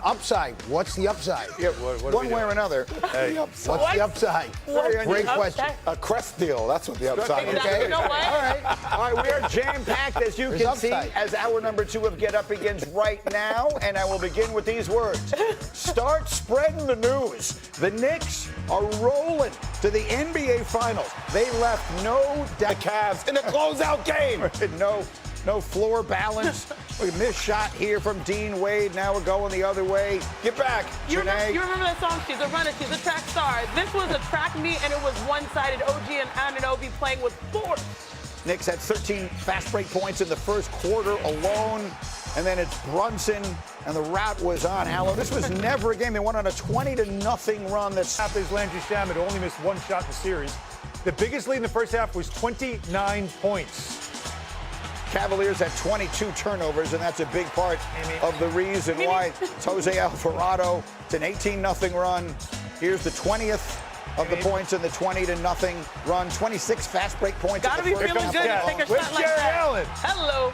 upside. What's the upside? Yeah, one way or another. Hey. What's the upside? Great question. A crest deal. That's what the upside is. Okay. You know what? All right, we are jam-packed, as you There's can see, upside. as hour number 2 of Get Up begins right now. And I will begin with these words. Start spreading the news. The Knicks are rolling to the NBA Finals. They left no The Cavs in a closeout game. no floor balance. We missed shot here from Dean Wade. Now we're going the other way. Get back, You Janae. remember that song? She's a runner. She's a track star. This was a track meet, and it was one-sided. OG and Anunoby playing with force. Knicks had 13 fast break points in the first quarter alone. And then it's Brunson, and the rout was on. Allo, this was never a game. They went on a 20-0 run. That's Half Landry Shamet only missed one shot in the series. The biggest lead in the first half was 29 points. Cavaliers had 22 turnovers, and that's a big part of the reason why. It's Jose Alvarado. It's an 18-0 run. Here's the 20th of the points in the 20-0 run. 26 fast break points. Gotta be feeling good to take a Where's shot like Jerry that. Allen? Hello.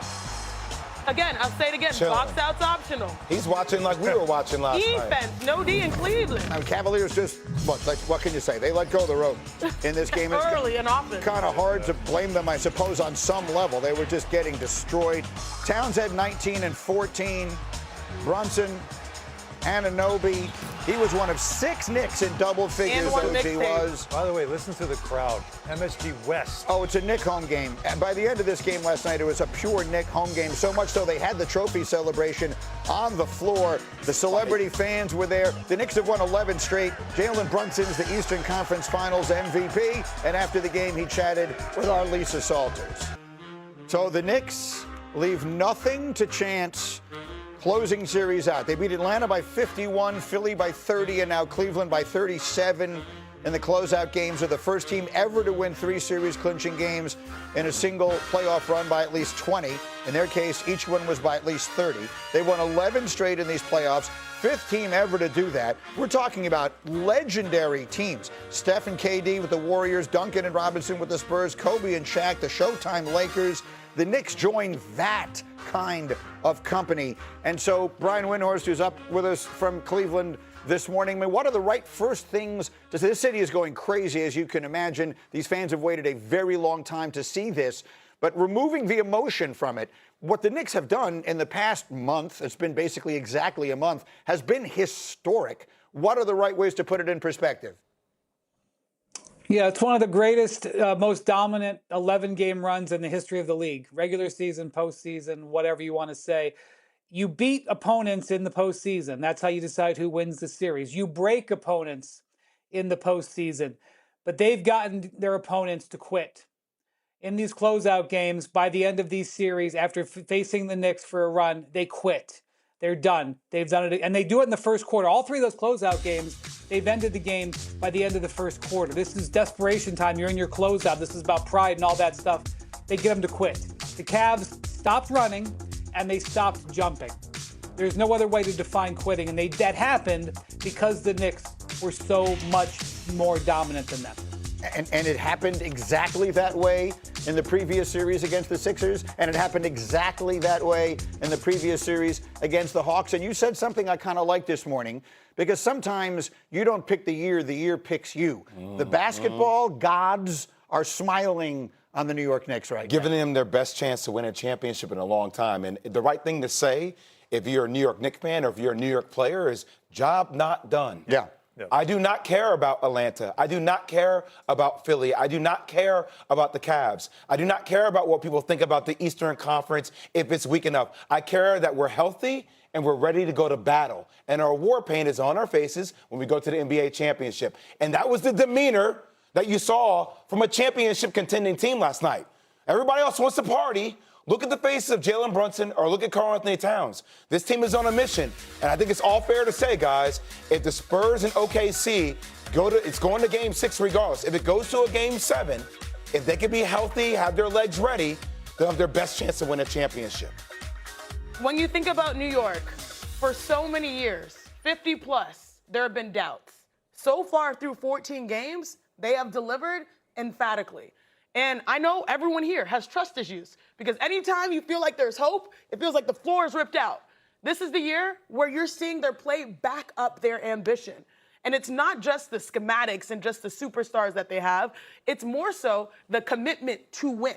Again, I'll say it again. Chilling. Box out's optional. He's watching like we were watching last night. Defense, no D in Cleveland. Now, Cavaliers just, what can you say? They let go of the rope in this game. It's Early in offense. kind of hard to blame them, I suppose, on some level. They were just getting destroyed. Towns had 19 and 14. Brunson, Anunoby. He was one of 6 Knicks in double figures. And one OG mixtape. was. By the way, listen to the crowd. MSG West. Oh, it's a Knick home game. And by the end of this game last night, it was a pure Knick home game. So much so they had the trophy celebration on the floor. The celebrity fans were there. The Knicks have won 11 straight. Jalen Brunson's the Eastern Conference Finals MVP. And after the game, he chatted with our Lisa Salters. So the Knicks leave nothing to chance. Closing series out. They beat Atlanta by 51, Philly by 30, and now Cleveland by 37 in the closeout games. Are the first team ever to win 3 series clinching games in a single playoff run by at least 20. In their case, each one was by at least 30. They won 11 straight in these playoffs. 5th team ever to do that. We're talking about legendary teams. Steph and KD with the Warriors, Duncan and Robinson with the Spurs, Kobe and Shaq, the Showtime Lakers. The Knicks joined that kind of company. And so Brian Windhorst, who's up with us from Cleveland this morning, I mean, what are the right first things to say? This city is going crazy, as you can imagine. These fans have waited a very long time to see this. But removing the emotion from it, what the Knicks have done in the past month, it's been basically exactly a month, has been historic. What are the right ways to put it in perspective? Yeah, it's one of the greatest, most dominant 11-game runs in the history of the league. Regular season, postseason, whatever you want to say. You beat opponents in the postseason. That's how you decide who wins the series. You break opponents in the postseason. But they've gotten their opponents to quit. In these closeout games, by the end of these series, after facing the Knicks for a run, they quit. They're done. They've done it, and they do it in the first quarter. All 3 of those closeout games, they've ended the game by the end of the first quarter. This is desperation time. You're in your closeout. This is about pride and all that stuff. They get them to quit. The Cavs stopped running, and they stopped jumping. There's no other way to define quitting, and that happened because the Knicks were so much more dominant than them. And it happened exactly that way in the previous series against the Sixers, and it happened exactly that way in the previous series against the Hawks. And you said something I kind of like this morning, because sometimes you don't pick the year picks you. The basketball gods are smiling on the New York Knicks right now. Giving them their best chance to win a championship in a long time. And the right thing to say, if you're a New York Knicks fan or if you're a New York player, is job not done. Yeah. I do not care about Atlanta. I do not care about Philly. I do not care about the Cavs. I do not care about what people think about the Eastern Conference if it's weak enough. I care that we're healthy and we're ready to go to battle. And our war paint is on our faces when we go to the NBA championship. And that was the demeanor that you saw from a championship contending team last night. Everybody else wants to party. Look at the faces of Jalen Brunson or look at Karl Anthony Towns. This team is on a mission. And I think it's all fair to say, guys, if the Spurs and OKC it's going to game 6 regardless. If it goes to a game 7, if they can be healthy, have their legs ready, they'll have their best chance to win a championship. When you think about New York, for so many years, 50 plus, there have been doubts. So far through 14 games, they have delivered emphatically. And I know everyone here has trust issues because anytime you feel like there's hope, it feels like the floor is ripped out. This is the year where you're seeing their play back up their ambition. And it's not just the schematics and just the superstars that they have. It's more so the commitment to win.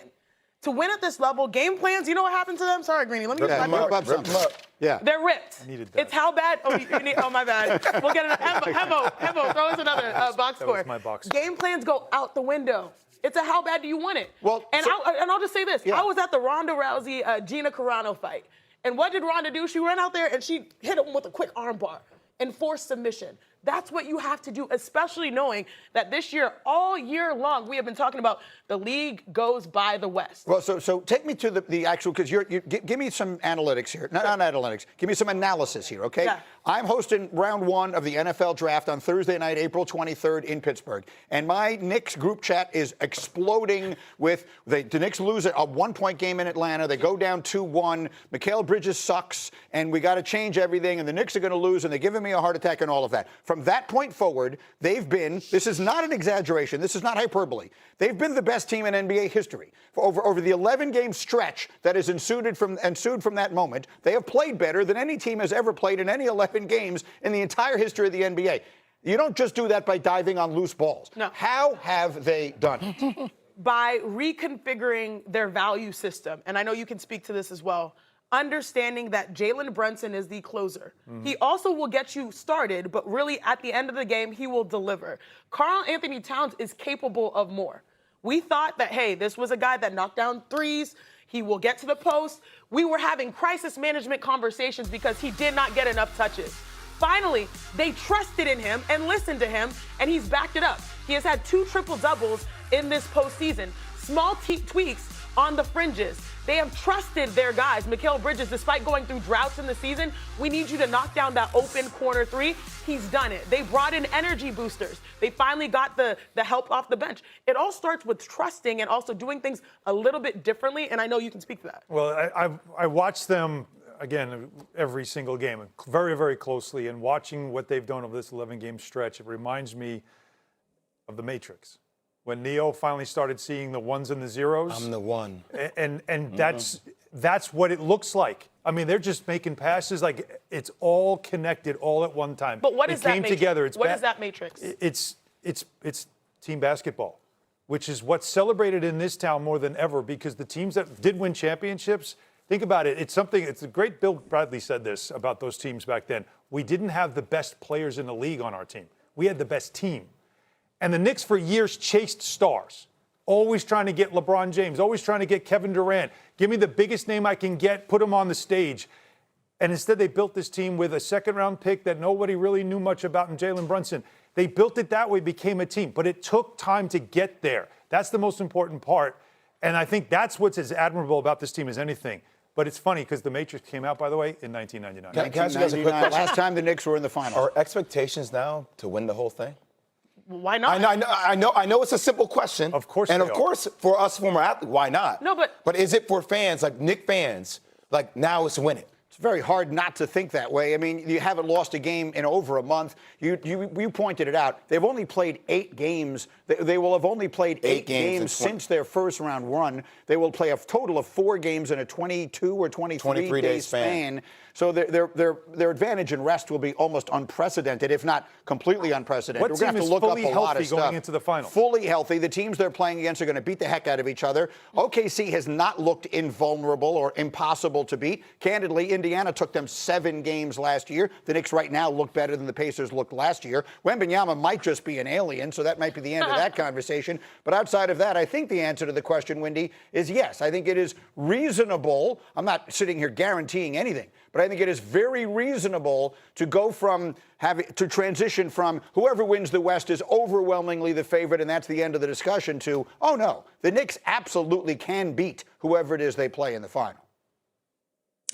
To win at this level, game plans, you know what happened to them? Sorry, Greeny, let me Rip them up. Yeah. They're ripped. I needed that. It's how bad. Oh, my bad. We'll get it. Hemo, throw us another box score. That was my box. Game plans go out the window. It's a how bad do you want it? Well, and I'll just say this. Yeah. I was at the Ronda Rousey, Gina Carano fight. And what did Ronda do? She ran out there and she hit him with a quick arm bar and forced submission. That's what you have to do, especially knowing that this year, all year long, we have been talking about the league goes by the West. Well, so take me to the actual, because give me some analytics here. Not analytics. Give me some analysis here, okay? Yeah. I'm hosting round 1 of the NFL draft on Thursday night, April 23rd in Pittsburgh. And my Knicks group chat is exploding with the Knicks lose a 1-point game in Atlanta. They go down 2-1. Mikal Bridges sucks, and we got to change everything, and the Knicks are going to lose, and they're giving me a heart attack and all of that. From that point forward, they've been, this is not an exaggeration, this is not hyperbole, they've been the best team in NBA history. Over the 11-game stretch that has ensued from that moment, they have played better than any team has ever played in any 11 games in the entire history of the NBA. You don't just do that by diving on loose balls. No. How have they done it? By reconfiguring their value system. And I know you can speak to this as well. Understanding that Jalen Brunson is the closer. He also will get you started, but really at the end of the game, he will deliver. Karl Anthony Towns is capable of more. We thought that, hey, this was a guy that knocked down threes. He will get to the post. We were having crisis management conversations because he did not get enough touches. Finally, they trusted in him and listened to him, and he's backed it up. He has had 2 triple-doubles in this postseason. Small tweaks on the fringes. They have trusted their guys. Mikal Bridges, despite going through droughts in the season, we need you to knock down that open corner 3. He's done it. They brought in energy boosters. They finally got the help off the bench. It all starts with trusting and also doing things a little bit differently, and I know you can speak to that. Well, I watched them, again, every single game, very, very closely, and watching what they've done over this 11-game stretch, it reminds me of The Matrix. When Neo finally started seeing the ones and the zeros. I'm the one. And that's what it looks like. I mean, they're just making passes like it's all connected all at one time. But what is that matrix? Together. What is that matrix? It's team basketball, which is what's celebrated in this town more than ever, because the teams that did win championships, think about it. It's a great, Bill Bradley said this about those teams back then. We didn't have the best players in the league on our team. We had the best team. And the Knicks for years chased stars, always trying to get LeBron James, always trying to get Kevin Durant. Give me the biggest name I can get, put him on the stage. And instead they built this team with a second-round pick that nobody really knew much about in Jalen Brunson. They built it that way, became a team. But it took time to get there. That's the most important part. And I think that's what's as admirable about this team as anything. But it's funny because The Matrix came out, by the way, in 1999. Can I ask you guys a quick question? Last time the Knicks were in the finals. Are expectations now to win the whole thing? Why not? I know it's a simple question. Of course And they of are. course, for us former athletes, why not? No, but is it for fans, like Knicks fans, like now it's win it? It's very hard not to think that way. I mean, you haven't lost a game in over a month. You pointed it out. They've only played 8 games. They will have only played 8 games since their first round run. They will play a total of 4 games in a 22 or 23 day span. So their advantage in rest will be almost unprecedented, if not completely unprecedented. What We're going to team have to is look up fully a lot of healthy stuff. going into the final? Fully healthy. The teams they're playing against are going to beat the heck out of each other. OKC has not looked invulnerable or impossible to beat. Candidly, Indiana took them 7 games last year. The Knicks right now look better than the Pacers looked last year. Wembanyama might just be an alien, so that might be the end of that conversation. But outside of that, I think the answer to the question, Wendy, is yes. I think it is reasonable. I'm not sitting here guaranteeing anything, but I think it is very reasonable to go from to transition from whoever wins the West is overwhelmingly the favorite, and that's the end of the discussion, to, oh no, the Knicks absolutely can beat whoever it is they play in the final.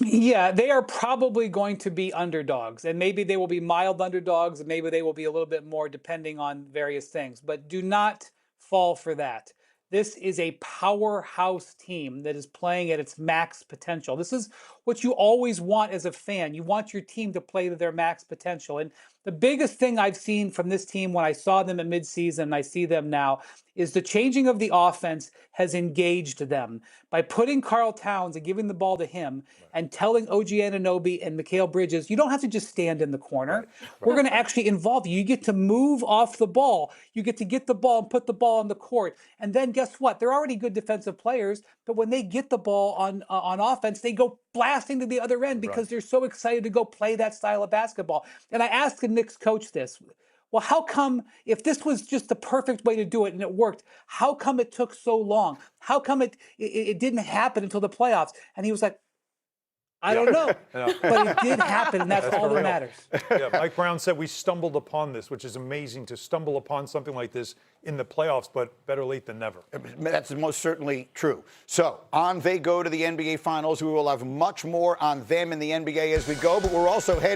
Yeah, they are probably going to be underdogs, and maybe they will be mild underdogs, and maybe they will be a little bit more depending on various things. But do not fall for that. This is a powerhouse team that is playing at its max potential. This is what what you always want as a fan. You want your team to play to their max potential. And the biggest thing I've seen from this team when I saw them at midseason and I see them now is the changing of the offense has engaged them. By putting Karl Towns and giving the ball to him and telling OG Anunoby and Mikal Bridges, you don't have to just stand in the corner. We're going to actually involve you. You get to move off the ball. You get to get the ball and put the ball on the court. And then guess what? They're already good defensive players, but when they get the ball on offense, they go blasting to the other end because they're so excited to go play that style of basketball. And I asked the Knicks coach this. Well, how come, if this was just the perfect way to do it and it worked, how come it took so long? How come it didn't happen until the playoffs? And he was like, I don't know. But it did happen, and that's all that matters. Yeah, Mike Brown said we stumbled upon this, which is amazing to stumble upon something like this in the playoffs, but better late than never. That's most certainly true. So on they go to the NBA Finals. We will have much more on them in the NBA as we go, but we're also heading